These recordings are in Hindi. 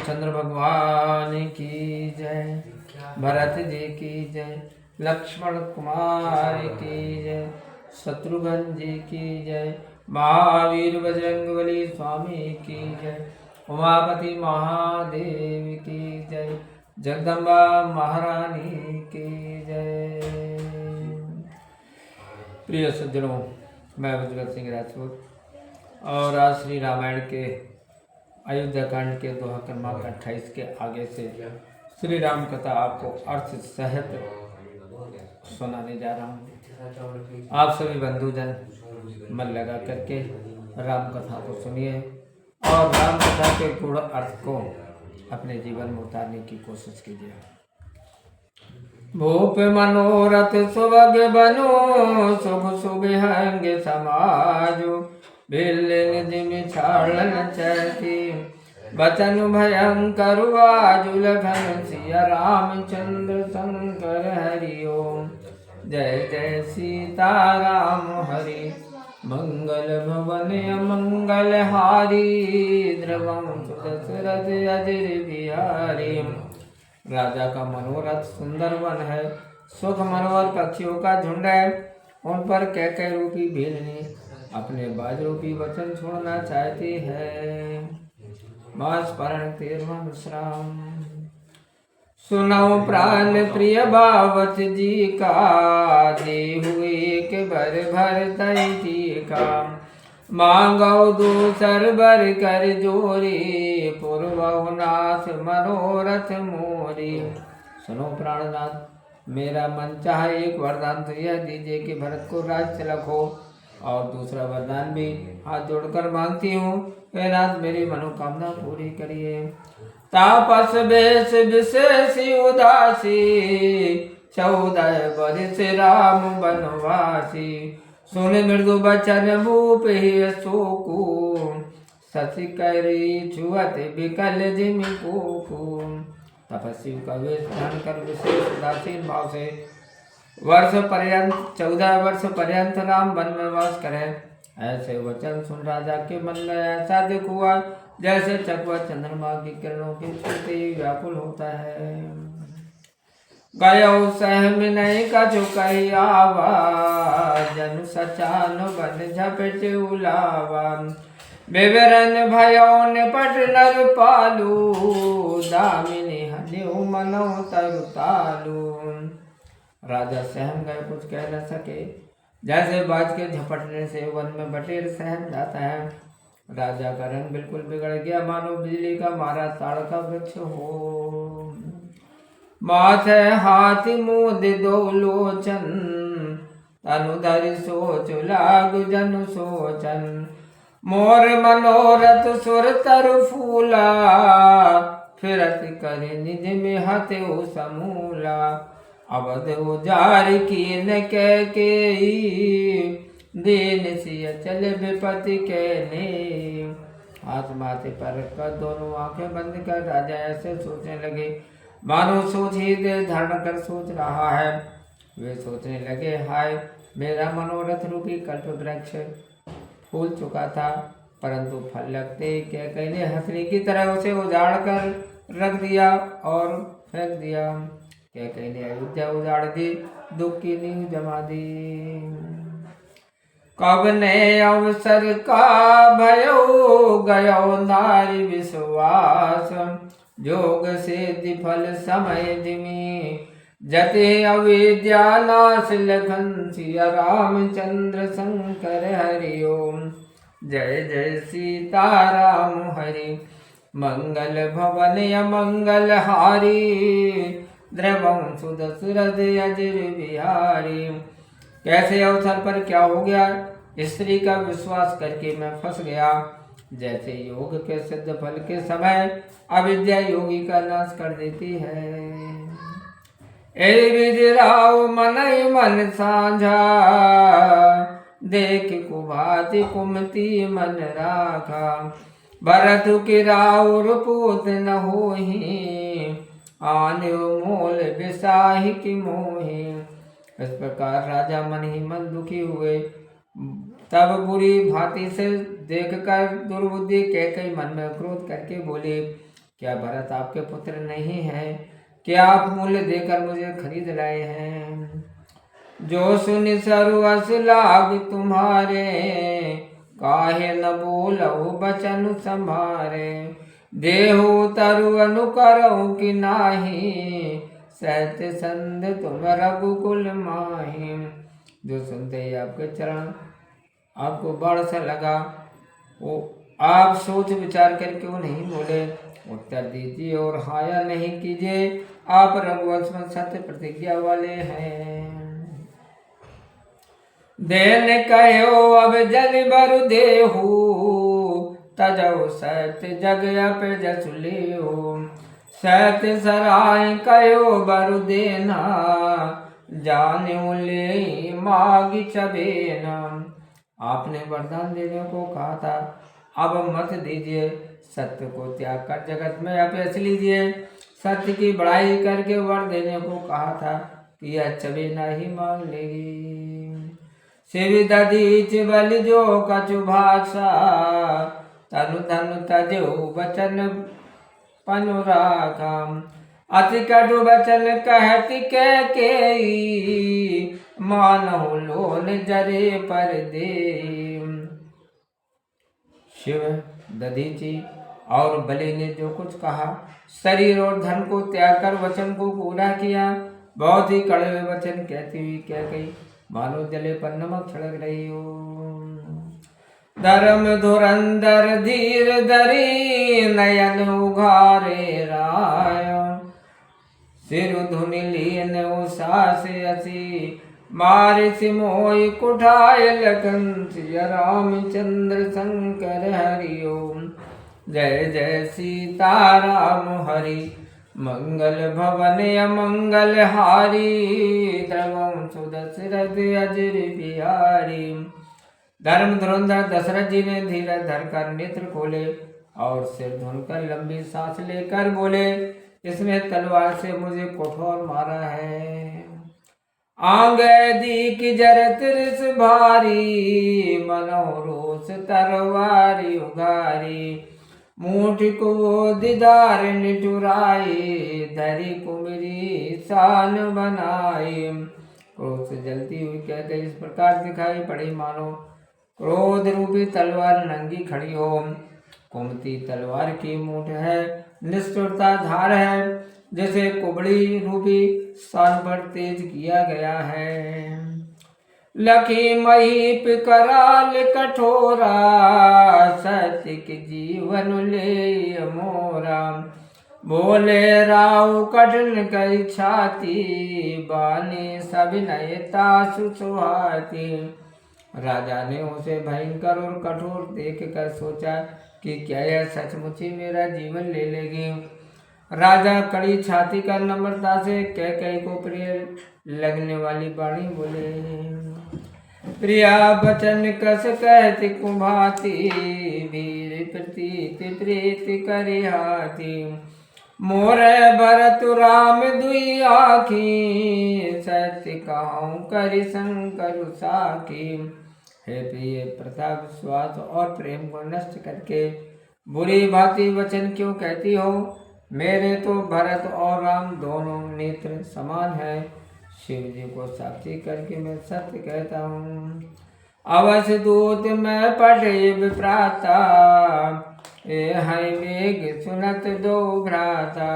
रामचंद्र भगवान की जय, भरत जी की जय, लक्ष्मण कुमार की जय, शत्रुघ्न जी की जय, महावीर बजरंगबली स्वामी की जय, उमापति महादेव की जय, जगदम्बा महारानी की जय। प्रिय सज्जनों, मैं बजरंग सिंह राजपूत और आज श्री रामायण के अयोध्या कांड के दोहा क्रमांक 28 के आगे से श्री राम कथा आपको अर्थ सहित सुनाने जा रहा हूँ। आप सभी बंधुजन मन लगा करके राम कथा को सुनिए और राम कथा के गुण अर्थ को अपने जीवन में उतारने की कोशिश कीजिए। भूप मनोरथ सुभग बनो, शुभ सुबिहंग समाजो, बिल्लिन जिमि छाड़न चैती, बचन भयंकर वाजुल घन, सिया रामचंद्र शंकर हरि ओम। जय जय सीता राम हरि, मंगल भवन मंगल हारी, द्रवम दशरथ अजर बिहारी। राजा का मनोरथ सुंदर वन है, सुख मनोहर पक्षियों का झुंड है। उन पर कैके रूपी भीलनी अपने बाज रूपी वचन छोड़ना चाहती है। मास्मरण 13वां विश्राम। सुनो प्राण प्रिय भावत जी का, देहु एक बर भर तई का, मांगो दूसर बर कर जोरी, पूर्वहु नाथ मनोरथ मोरी। सुनो प्राणनाथ, मेरा मन चाहे एक वरदान तो यह दीजिए कि भरत को राज तिलक हो, और दूसरा वरदान भी हाथ जोड़कर मांगती हूँ, हे नाथ मेरी मनोकामना पूरी करिए। तापस बेश विशेष उदासी, 14 बरिस राम बनवासी। सुन मृदु बचन भूप ही शोकु, शशि करी छुअत विकल जिमि कोकु। तपस्वी का वेश धारण कर विशेष उदासीन भाव से वर्ष पर्यंत 14 वर्ष पर्यंत राम वन में वास करें। ऐसे वचन सुन राजा के मन में ऐसा दुख हुआ जैसे चकवा चंद्रमा की किरणों के छूते ही व्याकुल होता है। गयो सहम नहीं कछु कही आवा, जन सचान बन झपट उलावा। विवरण भयो निपट नर पालू, दामिनी हन्यु मनो तरु। राजा सहम गए, कुछ कह न सके। जैसे बाज के झपटने से वन में बटेर सहम जाता है। राजा का रंग बिल्कुल बिगड़ गया, मानो बिजली का मारा ताड़ का वृक्ष हो। माथे हाथी मुँह दो लोचन, तनु धरि सोच लागु जनु सोचन। मोर मनोरथ सुर तरु फूला, फिरत करे निज में हत्यो समूला। अवध उजार कीन के दीन सिय चले विपति के ने। हाथ माथे पर कर दोनों आंखें बंद कर राजा ऐसे सोचने लगे मानो सोच ही दे धारण कर सोच रहा है। वे सोचने लगे, हाय मेरा मनोरथ रूपी कल्प वृक्ष फूल चुका था, परंतु फल लगते कैकेयी ने हंसने की तरह उसे उजाड़ कर रख दिया और फेंक दिया। कैकेयी ने अयोध्या उजाड़ दी, दुख की नींव जमा दी। कब ने अवसर का भयो, गयो नारी विश्वास। जोग से फल समय जिमी, जते अविद्या नाश लखन। सिया रामचंद्र शंकर हरि ओम। जय जय सीता राम हरि, मंगल भवन मंगल हारी। द्रवम सुदशरथ अजर बिहारी। कैसे अवसर पर क्या हो गया, स्त्री का विश्वास करके मैं फंस गया। जैसे योग के सिद्ध फल के समय अविद्या योगी का नाश कर देती है। ए विजराव मन मन साझा, देख कुभाति कुमति मन राखा। भरत के राउर पूत न होहि, आन्यो मोल बिसाहि की मोहि। इस प्रकार राजा मन ही मन दुखी हुए। तब बुरी भांति से देखकर दुर्बुद्धि कैकेयी मन में क्रोध करके बोले, क्या भरत आपके पुत्र नहीं है? क्या आप मूल्य देकर मुझे खरीद लाए हैं? जो सुनि सरवस लाग तुम्हारे, काहे न बोलहु बचन संभारे। देहु तरु अनुकरऊ कि नाही, सहत संध तुम रघुकुल माही। जो सुनते ही आपके चरण आपको बाण सा लगा, वो आप सोच विचार कर क्यों नहीं बोले? उत्तर दीजिए और हाया नहीं कीजिए, आप रघुवंश में सत्य प्रतिज्ञा वाले हैं। देन कहो अब जल बरु देहु, तजौ सत जग अप जसु लेहु। सत सराय कहो बरु देना, जाने ले मागी चबेना। आपने वरदान देने को कहा था, अब मत दीजिए, सत्य को त्याग कर जगत में अभ्यस लीजिए। सत्य की बड़ाई करके वर देने को कहा था कि यह चबेना ही मांग लेगी। शिव दधीच बल जो कछु भाषा, तनु धनु तजो वचन पनुराखा। अति कटु वचन कहति के, मानहु लोन जरे पर दे। शिव दधीची और बलि ने जो कुछ कहा, शरीर और धन को त्याग कर वचन को पूरा किया। बहुत ही कड़वे वचन कहती हुई क्या कही, मानो जले पर नमक छिड़क रही हो। धर्म धुरंधर धीर धरी, नयन उघारे राय। सिर धुनि लीन उसास असी, मारे सिमोय कुठाय लखन सिया रामचंद्र शंकर हरि ओम। जय जय सीताराम हरि, मंगल भवन अमंगल हारी। द्रवं सुदशरथ अजर बिहारी। धर्म धुरंधर दशरथ जी ने धीरज धरकर नेत्र खोले और सिर धुनकर लंबी सांस लेकर बोले, इसने तलवार से मुझे कठोर मारा है। आंगे दीक जरत रिस भारी, मनोरोस तरवारी उगारी। मूठ को दीदार निटुराई, धरी कुमरी शान बनाई। क्रोध से जलती हुई कहते इस प्रकार दिखाई पड़ी, मानो क्रोध रूपी तलवार नंगी खड़ी हो। कुमती तलवार की मूठ है, निष्ठुरता धार है, जैसे कुबड़ी रूपी शान पर तेज किया गया है। लखी महीप कराल कठोरा, सत्य के जीवन ले मोरा। बोले राव कठिन कई छाती, बानी सब नयता सुसुहाती। राजा ने उसे भयंकर और कठोर देख कर सोचा कि क्या यह सचमुच ही मेरा जीवन ले लेगी। राजा कड़ी छाती कर नम्रता से कैकेयी को प्रिय लगने वाली वाणी बोले, प्रिया बचन कस कहती कुभाती। वीर प्रतीत प्रीत करे हाथी। मोरे भरत राम दुई आखी, सत्य कहूँ करि शंकर साखी। हे प्रिय, प्रथा विश्वास और प्रेम को नष्ट करके बुरी भांति वचन क्यों कहती हो? मेरे तो भरत और राम दोनों नेत्र समान है। शिव जी को साक्षी करके मैं सत्य कहता हूँ। अवश्य दूत मैं पढ़े विप्राता, है वेग सुनत दो भ्राता।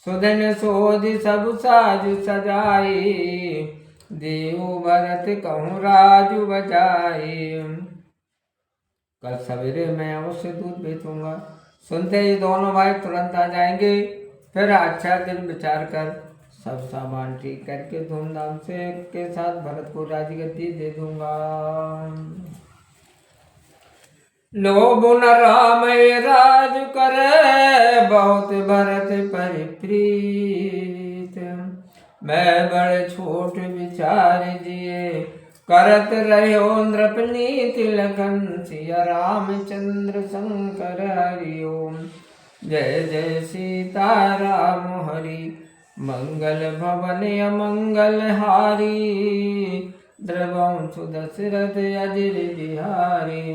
सुधन सोध सब साजु सजाई, देव भरत कहूँ राजु बजाई। कल सवेरे मैं अवश्य दूध भेजूंगा। सुनते ही दोनों भाई तुरंत आ जाएंगे। फिर अच्छा दिन विचार कर सब सामान ठीक करके धूमधाम से के साथ भरत को राजगद्दी दे दूंगा। लोभ न राम राज करे, बहुत भरत परिप्रीत। मैं बड़े छोट विचार जिए, करत रहो नृपनीति लखन। सिया रामचंद्र शंकर हरि ओम। जय जय सीताराम हरि, मंगल भवन अमंगल हारी। द्रवं सुदशरथ अजर बिहारी।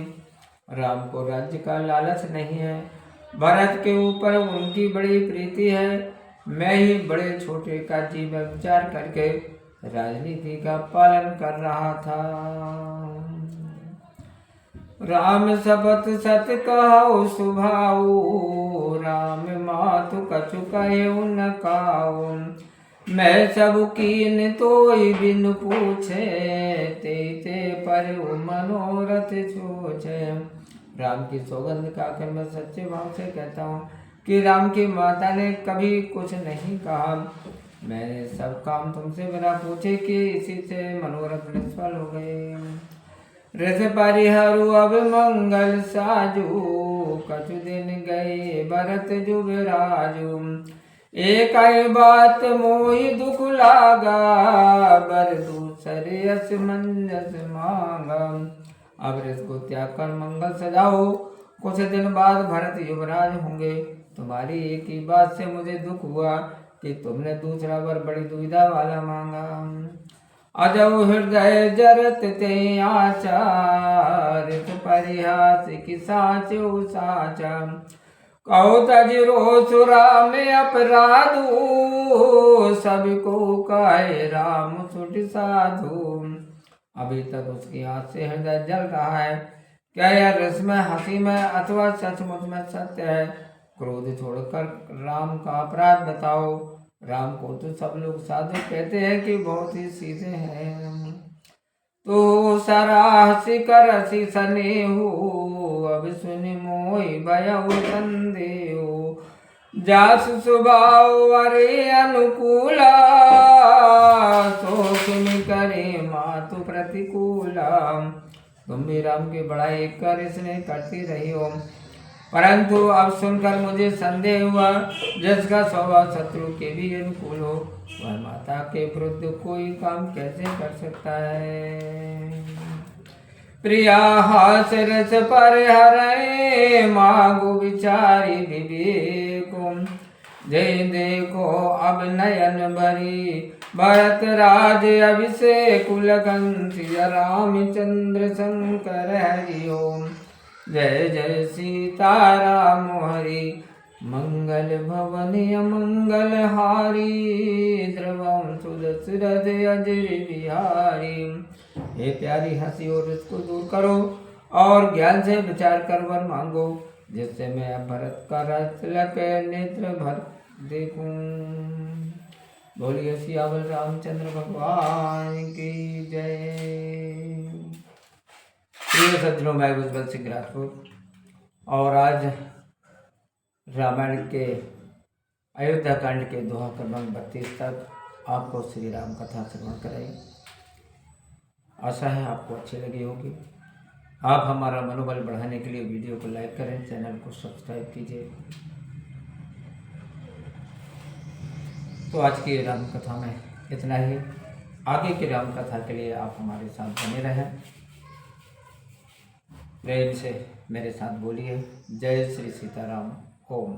राम को राज्य का लालच नहीं है, भरत के ऊपर उनकी बड़ी प्रीति है। मैं ही बड़े छोटे का जीवन विचार करके राजनीति का पालन कर रहा था। राम सबत सत कहो सुभाऊ, राम मातु कछु कहे न काऊ। मैं सब कीन तोई बिन पूछे, ते पर मनोरथ छूछे। राम की सौगंध खाकर मैं सच्चे भाव से कहता हूँ कि राम की माता ने कभी कुछ नहीं कहा। मैंने सब काम तुमसे बिना पूछे कि इसी से मनोरथ निष्फल हो गए। रस परिहरु अब मंगल साजू, कछु दिन गए भरत जुबराजू। एक आई बात मोहि दुख लागा, बर दूसरे असमंजस मांगा। अब रस को त्याग कर मंगल सजाओ, कुछ दिन बाद भरत युवराज होंगे। तुम्हारी एक ही बात से मुझे दुख हुआ कि तुमने दूसरा वर बड़ी दुविधा वाला मांगा। अजौ हृदय जरत ते आचार, परिहास की साचो साचा। कहो तजरो सुरा में अपराधू, सबको कहे राम सुठ साधु। अभी तक उसकी आंख से हृदय जल रहा है। क्या यह रस में, हंसी में अथवा सचमुच में सत्य है? क्रोध छोड़कर राम का अपराध बताओ। राम को तो सब लोग साधु कहते हैं कि बहुत ही सीधे हैं। तो सारा हसी कर हसी सने हो, अब सुनि मोहि भयउ संदेह। जास स्वभाव अरे अनुकूला, सो किम करे मातु प्रतिकूला। तुम भी राम की बड़ाई कर इसने करती रही हो, परंतु अब सुनकर मुझे संदेह हुआ, जिसका स्वभाव शत्रु के भी अनुकूल हो, वह माता के विरुद्ध कोई काम कैसे कर सकता है। प्रिया हास रस पर हरे, मांगो विचारी विवेको। जय देखो अब नयन भरी, भरत राज अभिषेक कुलकंसी। रामचंद्र शंकर हरि ओम। जय जय सीताराम हरि, मंगल भवन मंगल हारी। द्रवम सुदशरथ अजर बिहारी। हे प्यारी हंसी और इसको दूर करो और ज्ञान से विचार कर वर मांगो, जिससे मैं भरत का रथ तिलक नेत्र भर देखूं। बोलिए सियावर रामचंद्र भगवान की जय। प्रिय सज्जनों, मैं उज्जवल सिंह राजपूत और आज रामायण के अयोध्या कांड के दोहा क्रमांक 32 तक आपको श्री राम कथा श्रवण कराई। आशा है आपको अच्छी लगी होगी। आप हमारा मनोबल बढ़ाने के लिए वीडियो को लाइक करें, चैनल को सब्सक्राइब कीजिए। तो आज की राम कथा में इतना ही। आगे की राम कथा के लिए आप हमारे साथ बने रहें। प्रेम से मेरे साथ बोलिए, जय श्री सीताराम। ओम।